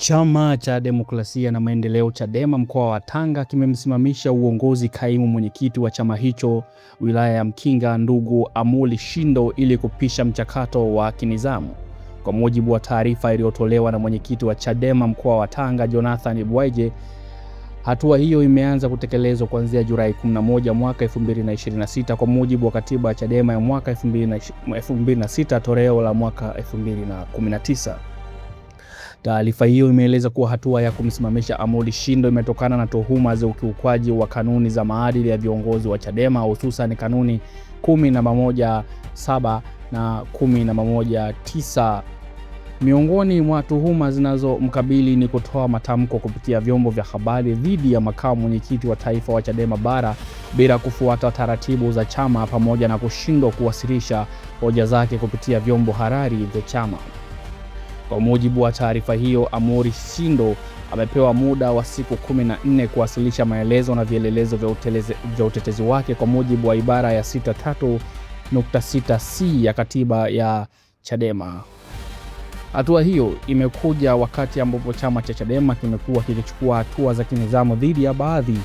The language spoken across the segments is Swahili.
Chama cha Demokrasia na Maendeleo Chadema mkoa wa Tanga kimemsimamisha uongozi kaimu mwenyekiti wa chama hicho wilaya ya Mkinga ndugu Amuli Shindo ili kupisha mchakato wa kinizamu. Kwa mujibu wa taarifa iliyotolewa na mwenyekiti wa Chadema mkoa wa Tanga Jonathan Bwaije, hatua hiyo imeanza kutekelezwa kuanzia Julai 11 mwaka 2026 kwa mujibu wa katiba ya Chadema ya mwaka 2006 toleo la mwaka 2019. Taarifa hiyo imeeleza kuwa hatua ya kumsimamisha Amuli Shindo imetokana na tuhuma za ukiukwaji wa kanuni za maadili ya viongozi wa Chadema, hususan kanuni 10.1.7 na 10.1.9. Miongoni mwa tuhuma zinazomkabili ni kutoa matamko kupitia vyombo vya habari dhidi ya makamu mwenyekiti wa taifa wa Chadema bara bila kufuata taratibu za chama, pamoja na kushindwa kuwasilisha hoja zake kupitia vyombo halali vya chama. Kwa mujibu wa taarifa hiyo, Amuli Shindo amepewa muda wa siku 14 kuwasilisha maelezo na vielelezo vya utetezi wake kwa mujibu wa ibara ya 63.6C ya katiba ya Chadema. Hatua hiyo imekuja wakati ambapo chama cha Chadema kimekuwa kikichukua hatua za kinizamu dhidi ya baadhi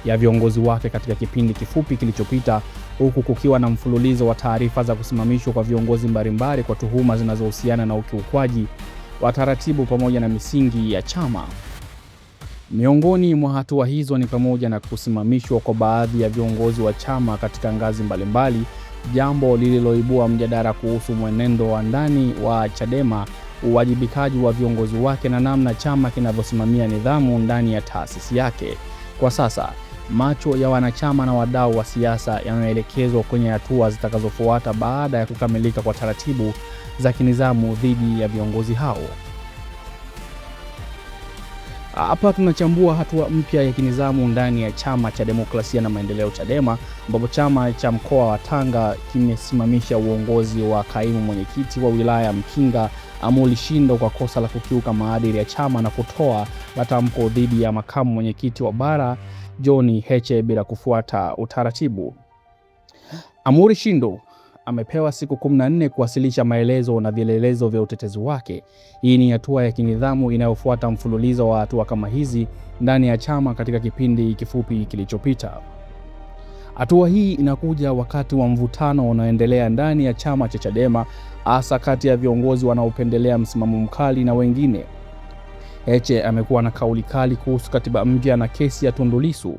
ya viongozi wake katika kipindi kifupi kilichopita, huku kukiwa na mfululizo wa taarifa za kusimamishwa kwa viongozi mbalimbali kwa tuhuma zinazohusiana na ukiukwaji wa taratibu pamoja na misingi ya chama. Miongoni mwa hatua hizo ni pamoja na kusimamishwa kwa baadhi ya viongozi wa chama katika ngazi mbalimbali, jambo lililoibua mjadala kuhusu mwenendo wa ndani wa Chadema, uwajibikaji wa viongozi wake na namna chama kinavyosimamia nidhamu ndani ya taasisi yake. Kwa sasa, macho ya wanachama na wadau wa siasa yanaelekezwa kwenye hatua zitakazofuata baada ya kukamilika kwa taratibu za kinizamu dhidi ya viongozi hao. Hapa tunachambua hatua mpya ya kinizamu ndani ya Chama cha Demokrasia na Maendeleo Chadema, ambapo chama cha mkoa wa Tanga kimesimamisha uongozi wa kaimu mwenyekiti wa wilaya ya Mkinga Amuli Shindo kwa kosa la kukiuka maadili ya chama na kutoa matamko dhidi ya makamu mwenyekiti wa bara John Heche bila kufuata utaratibu. Amuli Shindo amepewa siku 14 kuwasilisha maelezo na vielelezo vya utetezi wake. Hii ni hatua ya kinidhamu inayofuata mfululizo wa hatua kama hizi ndani ya chama katika kipindi kifupi kilichopita. Hatua hii inakuja wakati wa mvutano unaoendelea ndani ya chama cha Chadema, hasa kati ya viongozi wanaopendelea msimamo mkali na wengine. Heche amekuwa na kauli kali kuhusu katiba mpya na kesi ya Tundu Lissu,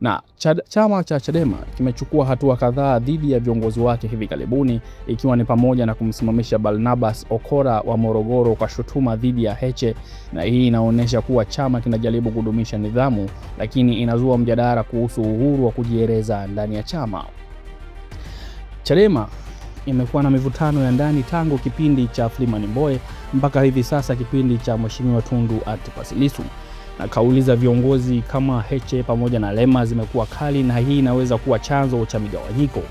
na chama cha Chadema kimechukua hatua kadhaa dhidi ya viongozi wake hivi karibuni, ikiwa ni pamoja na kumsimamisha Barnabas Okora wa Morogoro kwa shutuma dhidi ya Heche, na hii inaonyesha kuwa chama kinajaribu kudumisha nidhamu, lakini inazua mjadala kuhusu uhuru wa kujieleza ndani ya chama. Chadema imekuwa na mivutano ya ndani tangu kipindi cha Freeman Mbowe mpaka hivi sasa kipindi cha Mheshimiwa Tundu Antipas Lissu, na kauli za viongozi kama Heche pamoja na Lema zimekuwa kali, na hii inaweza kuwa chanzo cha migawanyiko.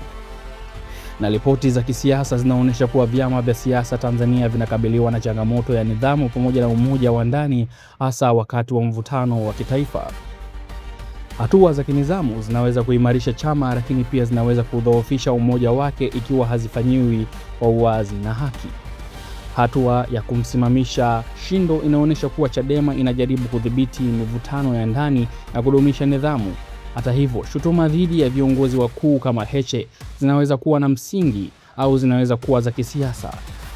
Na ripoti za kisiasa zinaonyesha kuwa vyama vya siasa Tanzania vinakabiliwa na changamoto ya nidhamu pamoja na umoja wa ndani, hasa wakati wa mvutano wa kitaifa. Hatua za kinizamu zinaweza kuimarisha chama, lakini pia zinaweza kudhoofisha umoja wake ikiwa hazifanyiwi kwa uwazi na haki. Hatua ya kumsimamisha Shindo inaonyesha kuwa Chadema inajaribu kudhibiti mivutano ya ndani na kudumisha nidhamu. Hata hivyo, shutuma dhidi ya viongozi wakuu kama Heche zinaweza kuwa na msingi au zinaweza kuwa za kisiasa.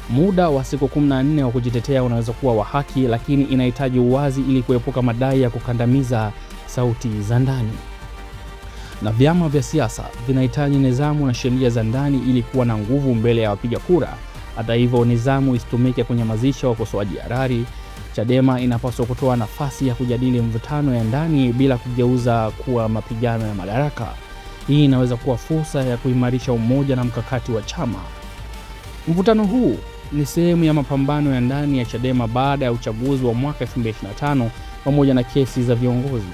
Muda wa siku 14 wa kujitetea unaweza kuwa wa haki, lakini inahitaji uwazi ili kuepuka madai ya kukandamiza sauti za ndani. Na vyama vya siasa vinahitaji nidhamu na sheria za ndani ili kuwa na nguvu mbele ya wapiga kura. Hata hivyo, nidhamu isitumike kunyamazisha wakosoaji halali. Chadema inapaswa kutoa nafasi ya kujadili mvutano ya ndani bila kugeuza kuwa mapigano ya madaraka. Hii inaweza kuwa fursa ya kuimarisha umoja na mkakati wa chama. Mvutano huu ni sehemu ya mapambano ya ndani ya Chadema baada ya uchaguzi wa mwaka 2025 pamoja na kesi za viongozi.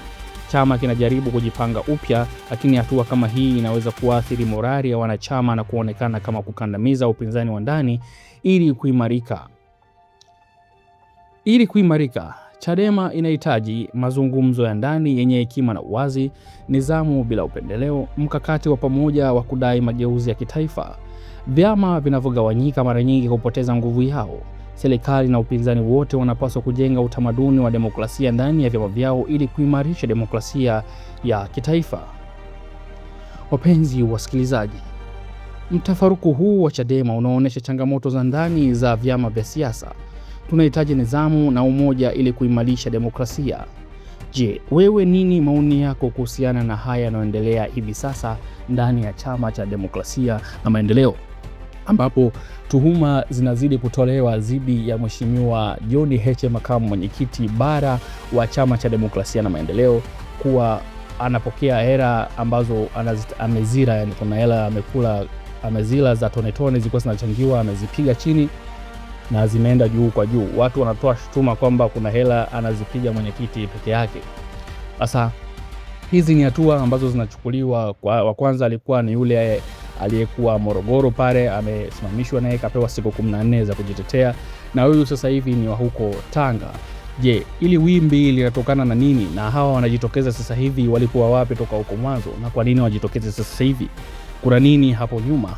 Chama kinajaribu kujipanga upya, lakini hatua kama hii inaweza kuathiri morali ya wanachama na kuonekana kama kukandamiza upinzani wa ndani. Ili kuimarika, Chadema inahitaji mazungumzo ya ndani yenye hekima na uwazi, nidhamu bila upendeleo, mkakati wa pamoja wa kudai mageuzi ya kitaifa. Vyama vinavyogawanyika mara nyingi hupoteza nguvu yao. Serikali na upinzani wote wanapaswa kujenga utamaduni wa demokrasia ndani ya vyama vyao ili kuimarisha demokrasia ya kitaifa. Wapenzi wasikilizaji, mtafaruku huu wa Chadema unaonyesha changamoto za ndani za vyama vya siasa. Tunahitaji nidhamu na umoja ili kuimarisha demokrasia. Je, wewe nini maoni yako kuhusiana na haya yanayoendelea hivi sasa ndani ya Chama cha Demokrasia na Maendeleo, ambapo tuhuma zinazidi kutolewa dhidi ya Mheshimiwa John Heche, makamu mwenyekiti bara wa Chama cha Demokrasia na Maendeleo, kuwa anapokea hela ambazo amezira, yani kuna hela amekula, amezila za tone tone zilikuwa zinachangiwa, amezipiga chini na zimeenda juu kwa juu. Watu wanatoa shutuma kwamba kuna hela anazipiga mwenyekiti peke yake. Sasa hizi ni hatua ambazo zinachukuliwa. Wa kwanza alikuwa ni yule aliyekuwa Morogoro pale, amesimamishwa naye kapewa siku 14 za kujitetea, na huyu sasa hivi ni wa huko Tanga. Je, ili wimbi linatokana na nini, na hawa wanajitokeza sasa hivi walikuwa wapi toka huko mwanzo, na kwa nini wajitokeze sasa hivi? Kuna nini hapo nyuma?